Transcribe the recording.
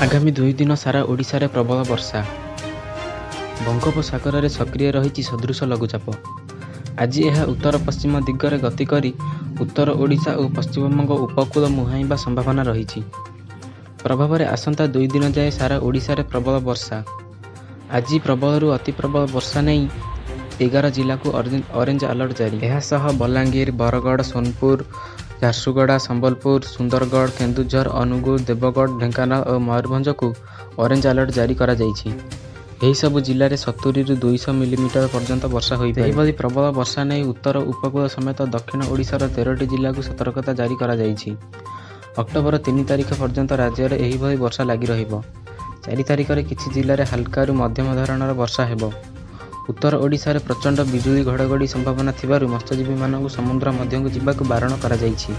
ଆଗାମୀ 2 ଦିନ ସାରା ଓଡ଼ିଶାରେ ପ୍ରବଳ ବର୍ଷା। ବଙ୍ଗୋପସାଗରରେ ସକ୍ରିୟ ରହିଛି ସଦୃଶ ଲଘୁଚାପ। ଆଜି ଏହା ଉତ୍ତର ପଶ୍ଚିମ ଦିଗରେ ଗତି କରି ଉତ୍ତର ଓଡ଼ିଶା ଓ ପଶ୍ଚିମବଙ୍ଗ ଉପକୂଳ ମୁହାଁଇବା ସମ୍ଭାବନା ରହିଛି। ପ୍ରଭାବରେ ଆସନ୍ତା 2 ଦିନ ଯାଏ ସାରା ଓଡ଼ିଶାରେ ପ୍ରବଳ ବର୍ଷା। ଆଜି ପ୍ରବଳରୁ ଅତି ପ୍ରବଳ ବର୍ଷା ନେଇ 11 ଜିଲ୍ଲାକୁ ଅରେଞ୍ଜ ଆଲର୍ଟ ଜାରି। ଏହାସହ ବଲାଙ୍ଗୀର, ବରଗଡ଼, ସୋନପୁର, ଝାରସୁଗୁଡ଼ା, ସମ୍ବଲପୁର, ସୁନ୍ଦରଗଡ଼, କେନ୍ଦୁଝର, ଅନୁଗୁଳ, ଦେବଗଡ଼, ଢେଙ୍କାନାଳ ଓ ମୟୂରଭଞ୍ଜକୁ ଅରେଞ୍ଜ ଆଲର୍ଟ ଜାରି କରାଯାଇଛି। ଏହିସବୁ ଜିଲ୍ଲାରେ 70ରୁ 200 ମିଲିମିଟର ପର୍ଯ୍ୟନ୍ତ ବର୍ଷା ହୋଇପାରେ। ସେହିଭଳି ପ୍ରବଳ ବର୍ଷା ନେଇ ଉତ୍ତର ଉପକୂଳ ସମେତ ଦକ୍ଷିଣ ଓଡ଼ିଶାର 13ଟି ଜିଲ୍ଲାକୁ ସତର୍କତା ଜାରି କରାଯାଇଛି। ଅକ୍ଟୋବର 3 ତାରିଖ ପର୍ଯ୍ୟନ୍ତ ରାଜ୍ୟରେ ଏହିଭଳି ବର୍ଷା ଲାଗି ରହିବ। 4 ତାରିଖରେ କିଛି ଜିଲ୍ଲାରେ ହାଲକାରୁ ମଧ୍ୟମ ଧରଣର ବର୍ଷା ହେବ। ଉତ୍ତର ଓଡ଼ିଶାରେ ପ୍ରଚଣ୍ଡ ବିଜୁଳି ଘଡ଼ଘଡ଼ି ସମ୍ଭାବନା ଥିବାରୁ ମତ୍ସ୍ୟଜୀବୀମାନଙ୍କୁ ସମୁଦ୍ର ମଧ୍ୟକୁ ଯିବାକୁ ବାରଣ କରାଯାଇଛି।